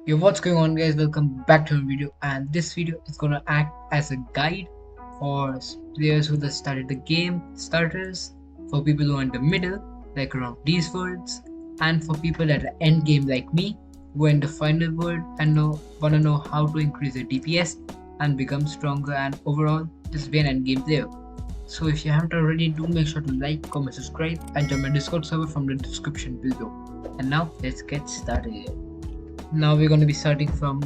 Yo, what's going on, guys? Welcome back to a video, and this video is gonna act as a guide for players who just started the game, starters, for people who are in the middle, like around these worlds, and for people at the end game like me, who are in the final world and wanna know how to increase their DPS and become stronger and overall just be an end game player. So if you haven't already, do make sure to like, comment, subscribe, and join my Discord server from the description below. And now let's get started. Now we're going to be starting from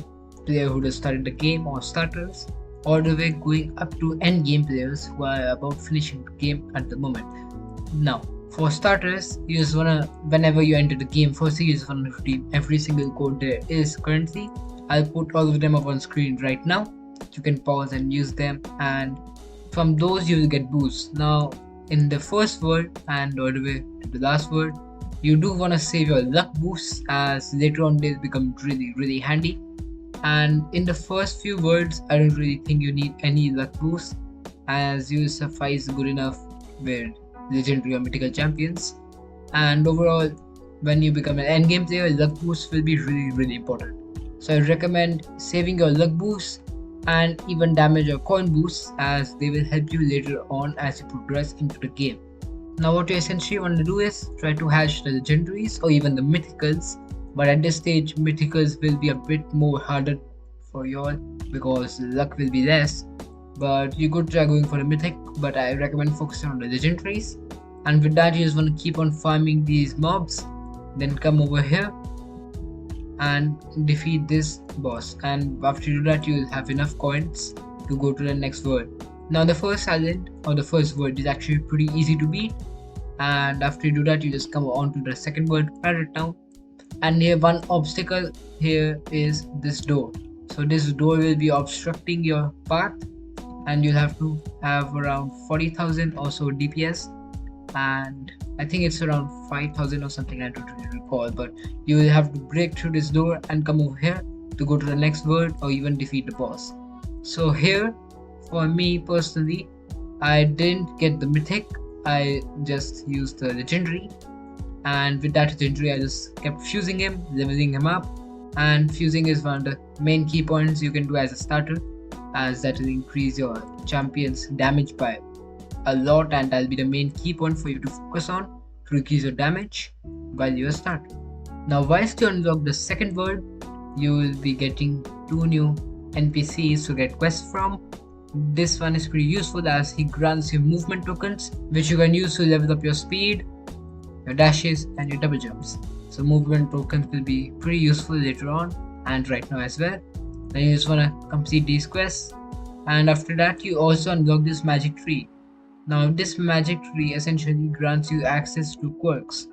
player who just started the game or starters, all the way going up to end game players who are about finishing the game at the moment. Now for starters, you just wanna, whenever you enter the game, firstly you just wanna redeem every single code there is currently. I'll put all of them up on screen right now. You can pause and use them, and from those you will get boosts. Now in the first word and all the way to the last word, you do want to save your luck boosts, as later on they become really handy. And in the first few words, I don't really think you need any luck boosts, as you suffice good enough with legendary or mythical champions. And overall, when you become an endgame player, luck boosts will be really important. So I recommend saving your luck boosts and even damage or coin boosts, as they will help you later on as you progress into the game. Now what you essentially want to do is try to hash the legendaries or even the mythicals, but at this stage mythicals will be a bit more harder for you all because luck will be less. But you could try going for a mythic, but I recommend focusing on the legendaries. And with that, you just want to keep on farming these mobs, then come over here and defeat this boss, and after you do that you will have enough coins to go to the next world. Now the first island or the first world is actually pretty easy to beat, and after you do that you just come on to the second world, Pirate Town. And here one obstacle here is this door. So this door will be obstructing your path, and you'll have to have around 40,000 or so DPS, and I think it's around 5,000 or something, I don't really recall, but you will have to break through this door and come over here to go to the next world or even defeat the boss. So here, for me personally, I didn't get the mythic, I just used the legendary, and with that legendary I just kept fusing him, leveling him up. And fusing is one of the main key points you can do as a starter, as that will increase your champion's damage by a lot, and that'll be the main key point for you to focus on to increase your damage while you're starting. Now whilst you unlock the second world, you will be getting 2 new NPCs to get quests from. This one is pretty useful as he grants you movement tokens, which you can use to level up your speed, your dashes and your double jumps. So movement tokens will be pretty useful later on and right now as well. Then you just want to complete these quests, and after that you also unlock this magic tree. Now this magic tree essentially grants you access to quirks,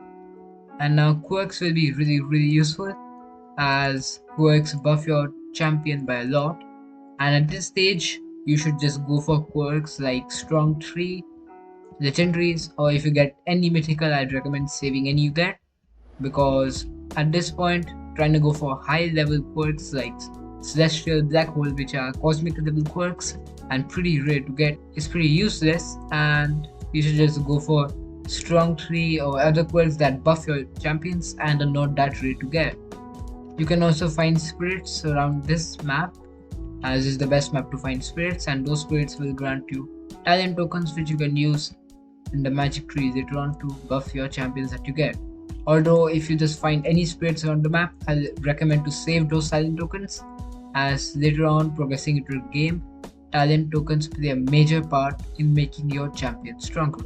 and now quirks will be really useful, as quirks buff your champion by a lot. And at this stage you should just go for quirks like strong tree, legendaries, or if you get any mythical I'd recommend saving any you get, because at this point trying to go for high level quirks like celestial black hole, which are cosmic level quirks and pretty rare to get, is pretty useless, and you should just go for strong tree or other quirks that buff your champions and are not that rare to get. You can also find spirits around this map, as is the best map to find spirits, and those spirits will grant you talent tokens which you can use in the magic tree later on to buff your champions that you get. Although if you just find any spirits around the map, I'll recommend to save those talent tokens, as later on progressing into the game, talent tokens play a major part in making your champion stronger.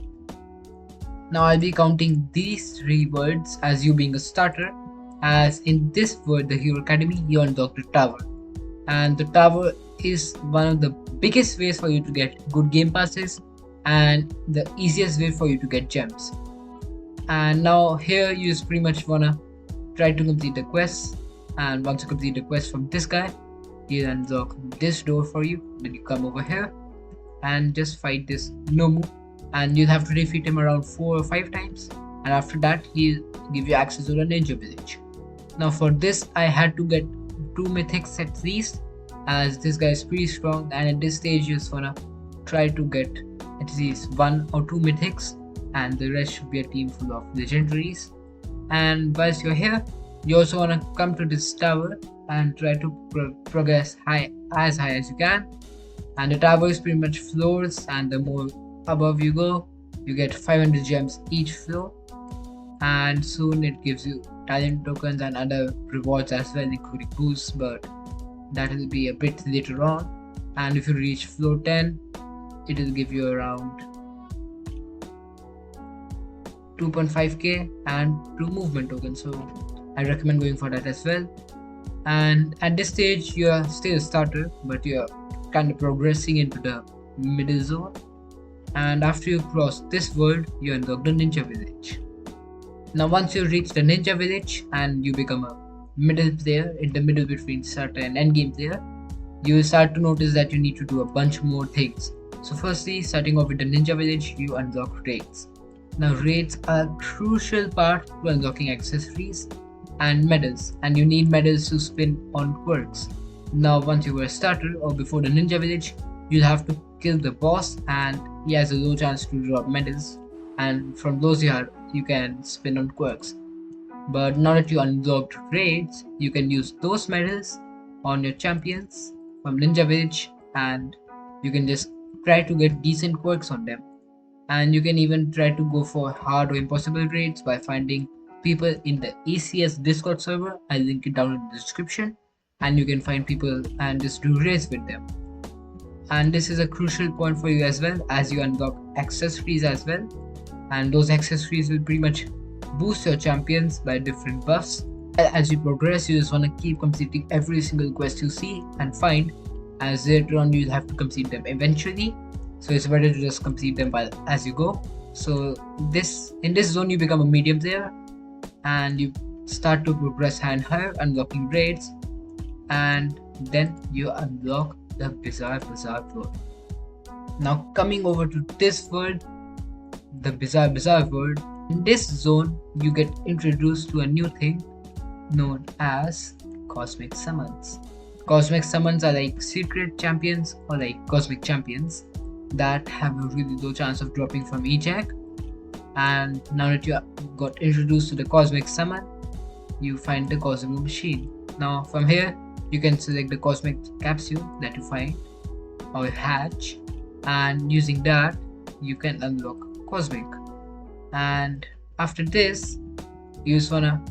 Now I'll be counting these 3 words as you being a starter, as in this word, the Hero Academy, you unlock the tower, and the tower is one of the biggest ways for you to get good game passes and the easiest way for you to get gems. And now here you just pretty much wanna try to complete the quests, and once you complete the quest from this guy, he'll unlock this door for you. Then you come over here and just fight this Nomu, and you'll have to defeat him around 4 or 5 times, and after that he'll give you access to the ninja village. Now for this I had to get 2 mythics at least, as this guy is pretty strong, and at this stage you just wanna try to get at least 1 or 2 mythics, and the rest should be a team full of legendaries. And whilst you're here, you also want to come to this tower and try to progress as high as you can. And the tower is pretty much floors, and the more above you go, you get 500 gems each floor. And soon it gives you talent tokens and other rewards as well, including boosts, but that will be a bit later on. And if you reach floor 10, it will give you around 2.5k and 2 movement tokens, so I recommend going for that as well. And at this stage you are still a starter, but you're kind of progressing into the middle zone. And after you cross this world, you unlock the ninja village. Now once you reach the ninja village and you become a middle player, in the middle between starter and endgame player, you will start to notice that you need to do a bunch more things. So firstly, starting off with the ninja village, you unlock raids. Now raids are a crucial part to unlocking accessories and medals, and you need medals to spin on quirks. Now once you were a starter or before the ninja village, you'll have to kill the boss, and he has a low chance to drop medals, and from those you can spin on quirks. But now that you unlocked raids, you can use those medals on your champions from ninja village, and you can just try to get decent quirks on them. And you can even try to go for hard or impossible raids by finding people in the ACS Discord server. I'll link it down in the description, and you can find people and just do raids with them. And this is a crucial point for you as well, as you unlock accessories as well, and those accessories will pretty much boost your champions by different buffs. As you progress, you just want to keep completing every single quest you see and find, as later on you'll have to complete them eventually, so it's better to just complete them as you go. So in this zone you become a medium player, and you start to progress higher, unlocking raids, and then you unlock the bizarre world. Now coming over to this world, the bizarre world. In this zone you get introduced to a new thing known as cosmic summons. Cosmic summons are like secret champions or like cosmic champions that have a really low chance of dropping from each egg. And now that you got introduced to the cosmic summon, you find the cosmic machine. Now from here you can select the cosmic capsule that you find or hatch, and using that you can unlock cosmic. And after this you just wanna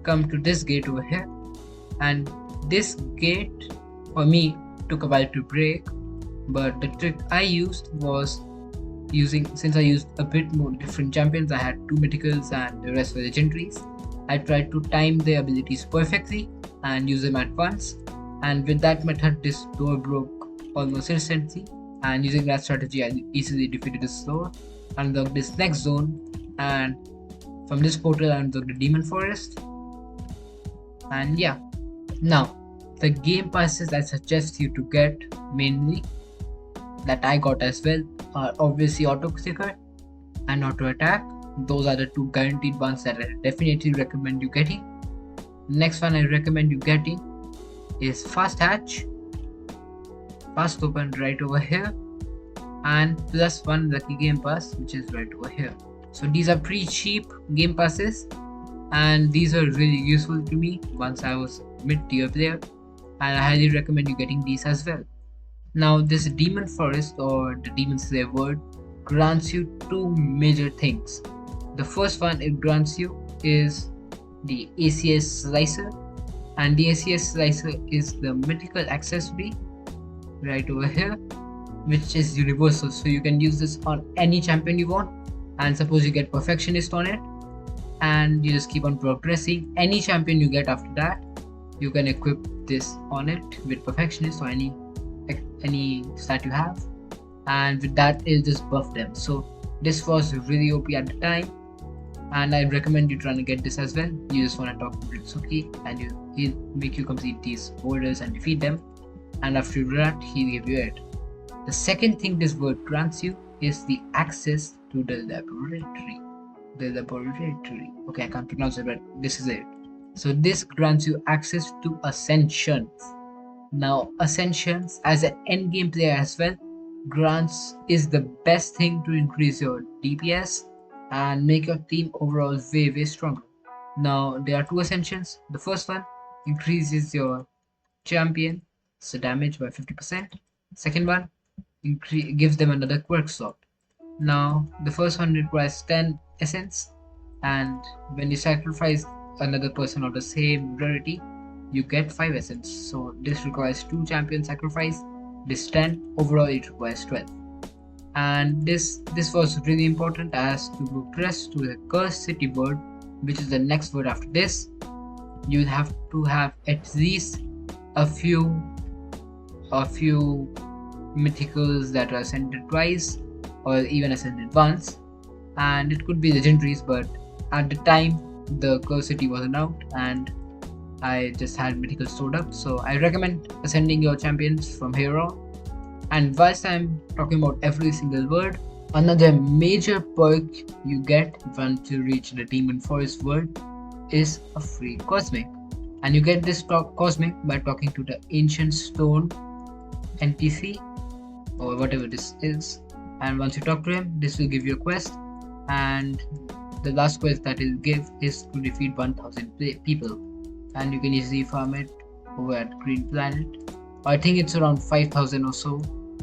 come to this gate over here, and this gate for me took a while to break, but the trick I used was since I used a bit more different champions, I had 2 mythicals and the rest were legendaries. I tried to time their abilities perfectly and use them at once, and with that method this door broke almost instantly, and using that strategy I easily defeated this door, unlocked this next zone, and from this portal I unlocked the demon forest. And yeah, now the game passes I suggest you to get mainly, that I got as well, are obviously auto clicker and auto attack. Those are the 2 guaranteed ones that I definitely recommend you getting. Next one I recommend you getting is fast hatch, fast open right over here, and plus 1 lucky game pass which is right over here. So these are pretty cheap game passes, and these are really useful to me once I was mid-tier player, and I highly recommend you getting these as well. Now this demon forest or the demon slayer world grants you 2 major things. The first one it grants you is the ACS slicer, and the ACS slicer is the mythical accessory right over here, which is universal, so you can use this on any champion you want. And suppose you get perfectionist on it and you just keep on progressing, any champion you get after that you can equip this on it with perfectionist or any stat you have, and with that it'll just buff them. So this was really OP at the time, and I recommend you trying to get this as well. You just want to talk to Ritsuki and he'll make you complete these orders and defeat them, and after you do that he'll give you it. The second thing this word grants you is the access to the laboratory. Okay, I can't pronounce it, but this is it. So this grants you access to ascensions. Now ascensions as an endgame player as well is the best thing to increase your DPS and make your team overall way stronger. Now there are 2 ascensions. The first one increases your champion so damage by 50%. Second one gives them another quirk slot. Now the first one requires 10 essence, and when you sacrifice another person of the same rarity, you get 5 essence. So this requires 2 champion sacrifice, this 10, overall it requires 12. And this was really important as to progress to the cursed city word, which is the next word after this. You'll have to have at least a few mythicals that are ascended twice or even ascended once, and it could be legendaries, but at the time the cursed city wasn't out and I just had mythical stored up, so I recommend ascending your champions from here on. And whilst I'm talking about every single word, another major perk you get once you reach the Demon Forest world is a free cosmic. And you get this cosmic by talking to the Ancient Stone NPC or whatever this is. And once you talk to him, this will give you a quest. And the last quest that it'll give is to defeat 1000 people. And you can easily farm it over at Green Planet. I think it's around 5000 or so.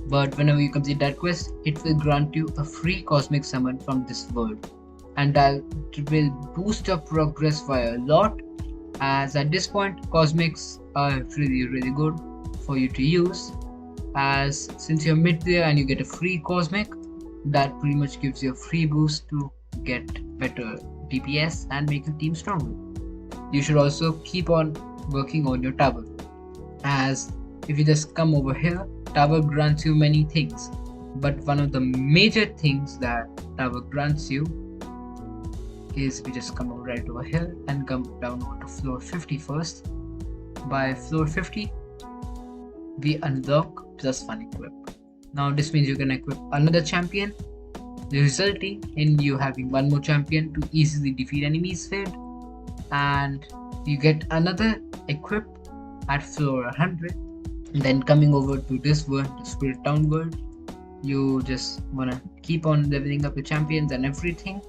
But whenever you complete that quest, it will grant you a free cosmic summon from this world. And that will boost your progress by a lot, as at this point cosmics are really good for you to use, as since you're mid there and you get a free cosmic, that pretty much gives you a free boost to get better DPS and make your team stronger. You should also keep on working on your tower, as if you just come over here, tower grants you many things, but one of the major things that tower grants you is we just come over right over here and come down over to floor 50 first. By floor 50 we unlock +1 equip. Now this means you can equip another champion, resulting in you having one more champion to easily defeat enemies with, and you get another equip at floor 100. Then coming over to this world, the Spirit Town world, you just wanna keep on leveling up your champions and everything.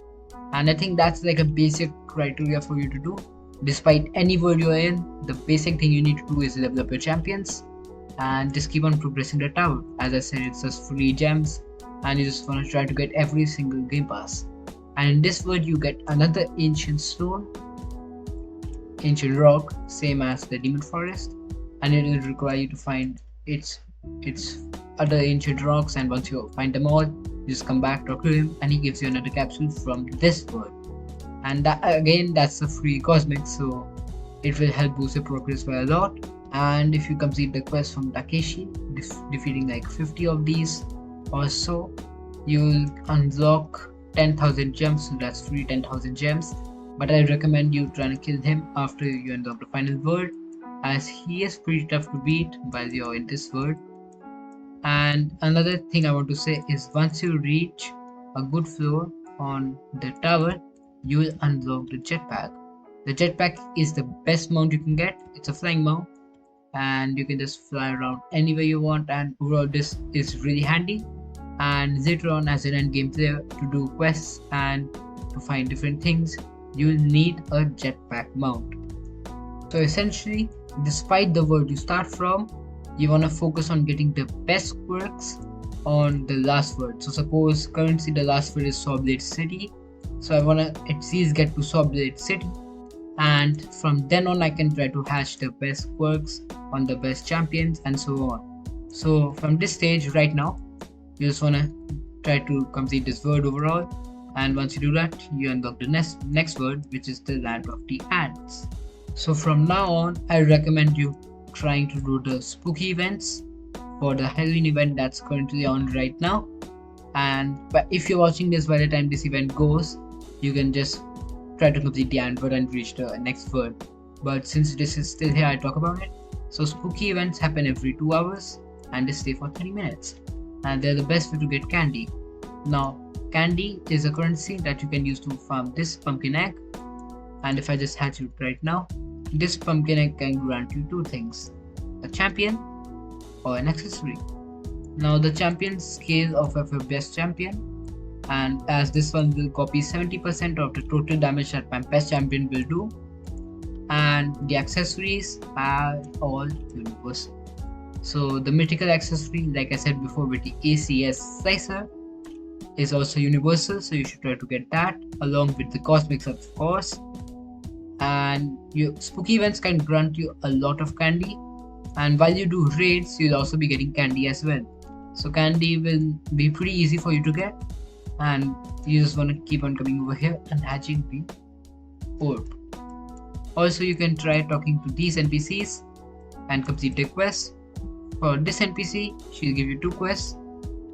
And I think that's like a basic criteria for you to do. Despite any world you're in, the basic thing you need to do is level up your champions and just keep on progressing the tower. As I said, it's just free gems and you just want to try to get every single game pass. And in this world you get another ancient stone, ancient rock, same as the Demon Forest, and it will require you to find its other ancient rocks, and once you find them all, you just come back, talk to him, and he gives you another capsule from this world. And that, again, that's a free cosmic, so it will help boost your progress by a lot. And if you complete the quest from Takeshi, defeating like 50 of these or so, you'll unlock 10,000 gems, so that's free 10,000 gems. But I recommend you trying to kill him after you unlock the final world, as he is pretty tough to beat while you're in this world. And another thing I want to say is once you reach a good floor on the tower, you will unlock the jetpack. The jetpack is the best mount you can get. It's a flying mount and you can just fly around anywhere you want, and overall this is really handy. And later on, as an end game player, to do quests and to find different things, you'll need a jetpack mount. So essentially, despite the world you start from, you want to focus on getting the best quirks on the last world. So suppose currently the last world is Sawblade City, so I want to at least get to Sawblade City, and from then on I can try to hatch the best quirks on the best champions and so on. So from this stage right now, you just want to try to complete this world overall, and once you do that, you unlock the next world, which is the Land of the Ants. So from now on, I recommend you trying to do the spooky events for the Halloween event that's currently on right now. But if you're watching this by the time this event goes, you can just try to complete the ant world and reach the next world. But since this is still here, I talk about it. So spooky events happen every 2 hours and they stay for 30 minutes, and they're the best way to get candy. Now candy is a currency that you can use to farm this pumpkin egg, and if I just hatch it right now, this pumpkin egg can grant you 2 things: a champion or an accessory. Now the champion scales off of your best champion, and as this one will copy 70% of the total damage that my best champion will do, and the accessories are all universal. So the mythical accessory, like I said before, with the ACS slicer is also universal, so you should try to get that along with the cosmics, of course. And your spooky events can grant you a lot of candy, and while you do raids you'll also be getting candy as well. So candy will be pretty easy for you to get, and you just want to keep on coming over here and hatching the orb. Also, you can try talking to these NPCs and complete their quests. For this NPC, she'll give you 2 quests,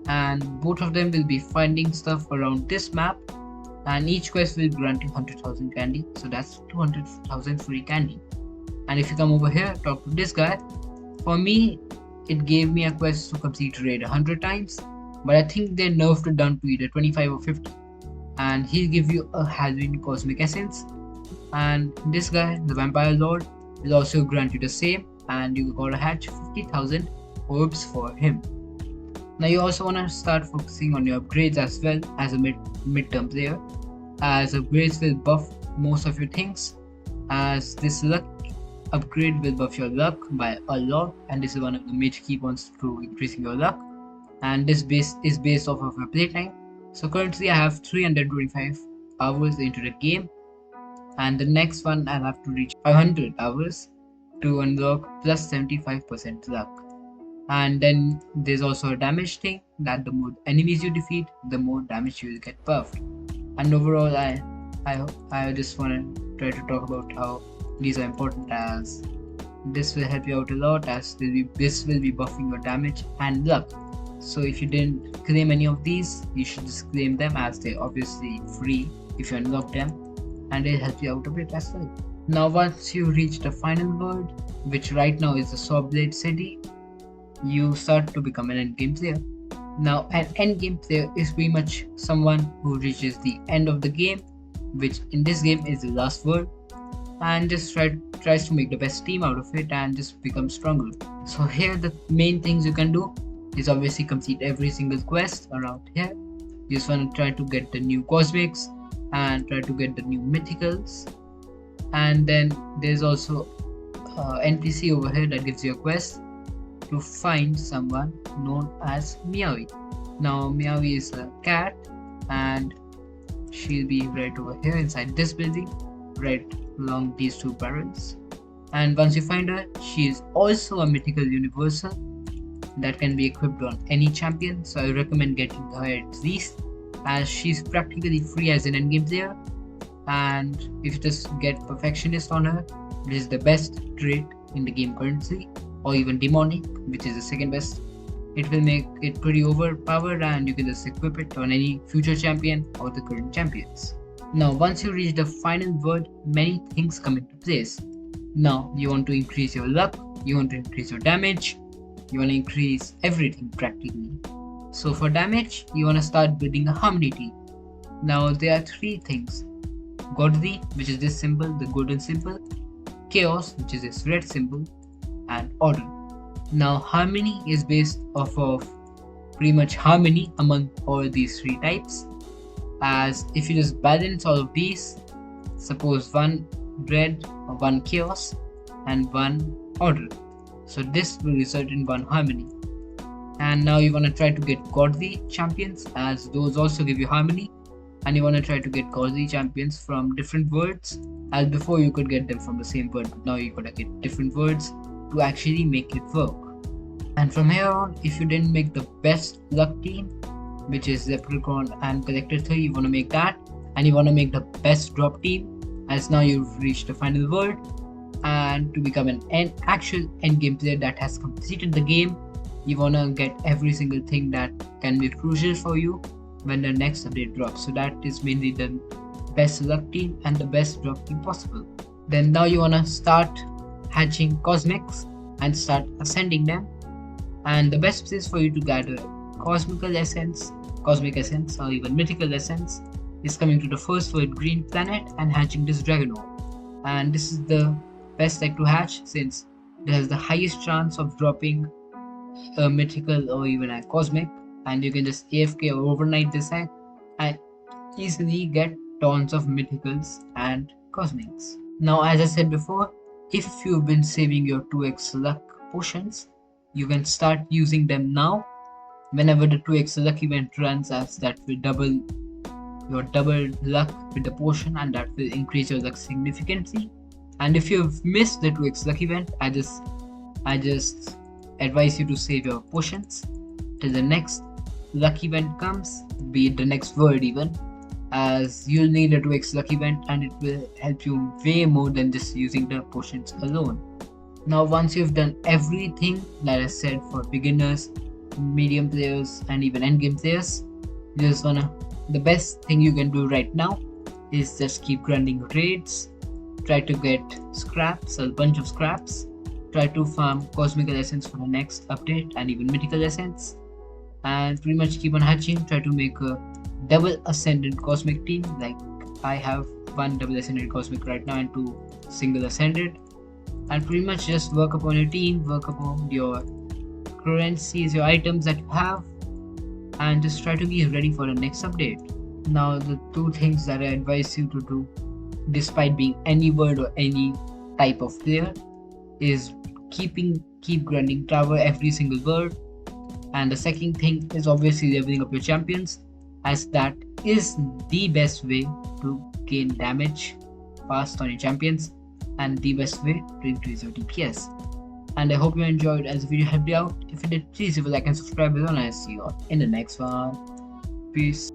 and both of them will be finding stuff around this map, and each quest will grant you 100,000 candy, so that's 200,000 free candy. And if you come over here, talk to this guy. For me, it gave me a quest to complete raid 100 times, but I think they nerfed it down to either 25 or 50. And he'll give you a Halloween cosmic essence. And this guy, the vampire lord, will also grant you the same, and you gotta hatch 50,000 orbs for him. Now you also want to start focusing on your upgrades as well as a mid-term player, as upgrades will buff most of your things, as this luck upgrade will buff your luck by a lot, and this is one of the major key points to increasing your luck, and this base is based off of your playtime. So currently I have 325 hours into the game, and the next one I'll have to reach 500 hours to unlock plus 75% luck. And then there's also a damage thing, that the more enemies you defeat, the more damage you will get buffed. And overall, I just want to try to talk about how these are important, as this will help you out a lot, as this will be buffing your damage and luck. So if you didn't claim any of these, you should just claim them, as they're obviously free if you unlock them, and they'll help you out a bit as well. Now once you reach the final world, which right now is the Sawblade City, you start to become an endgame player. Now an endgame player is pretty much someone who reaches the end of the game, which in this game is the last world, and just tries to make the best team out of it and just become stronger. So here the main things you can do is obviously complete every single quest around here. You just want to try to get the new cosmics and try to get the new mythicals, and then there's also NPC over here that gives you a quest to find someone known as Meowie. Now Meowie is a cat, and she'll be right over here inside this building, right along these 2 barrels. And once you find her, she is also a mythical universal that can be equipped on any champion, so I recommend getting her at least, as she's practically free as an endgame player. And if you just get perfectionist on her, this is the best trait in the game currently, or even demonic, which is the second best. It will make it pretty overpowered, and you can just equip it on any future champion or the current champions. Now once you reach the final world, many things come into place. Now you want to increase your luck, you want to increase your damage, you want to increase everything practically. So for damage, you want to start building a harmony team. Now there are 3 things: Godly, which is this symbol, the golden symbol; Chaos, which is this red symbol; and Order. Now harmony is based off of pretty much harmony among all these 3 types, as if you just balance all of these, suppose 1 red, 1 chaos, and 1 order, so this will result in 1 harmony. And now you want to try to get godly champions, as those also give you harmony, and you want to try to get godly champions from different worlds, as before you could get them from the same world, but now you gotta get different worlds to actually make it work. And from here on, if you didn't make the best luck team, which is Leprechaun and Collector 3, you want to make that, and you want to make the best drop team, as now you've reached the final world. And to become an actual endgame player that has completed the game, you want to get every single thing that can be crucial for you when the next update drops. So that is mainly the best luck team and the best drop team possible. Then now you want to start hatching cosmics and start ascending them, and the best place for you to gather cosmic essence or even mythical essence is coming to the first world green planet and hatching this dragon orb. And this is the best egg to hatch, since it has the highest chance of dropping a mythical or even a cosmic, and you can just AFK or overnight this egg and easily get tons of mythicals and cosmics. Now, as I said before, if you've been saving your 2x luck potions, you can start using them now. Whenever the 2x luck event runs, as that will double your double luck with the potion, and that will increase your luck significantly. And if you've missed the 2x luck event, I just advise you to save your potions till the next luck event comes, be it the next world even, as you'll need a 2x luck event and it will help you way more than just using the potions alone. Now, once you've done everything that I said for beginners, medium players, and even endgame players, you just wanna. The best thing you can do right now is just keep grinding raids, try to get scraps, a bunch of scraps, try to farm cosmic essence for the next update and even mythical essence, and pretty much keep on hatching. Try to make a double ascendant cosmic team. Like I have one double ascendant cosmic right now and two single ascended, and pretty much just work upon your team, work upon your currencies, your items that you have, and just try to be ready for the next update. Now, the two things that I advise you to do, despite being any world or any type of player, is keep grinding tower every single world. And the second thing is obviously leveling up your champions, as that is the best way to gain damage fast on your champions and the best way to increase your DPS. And I hope you enjoyed as the video helped you out. If you did, please leave a like and subscribe below, and I'll see you all in the next one. Peace.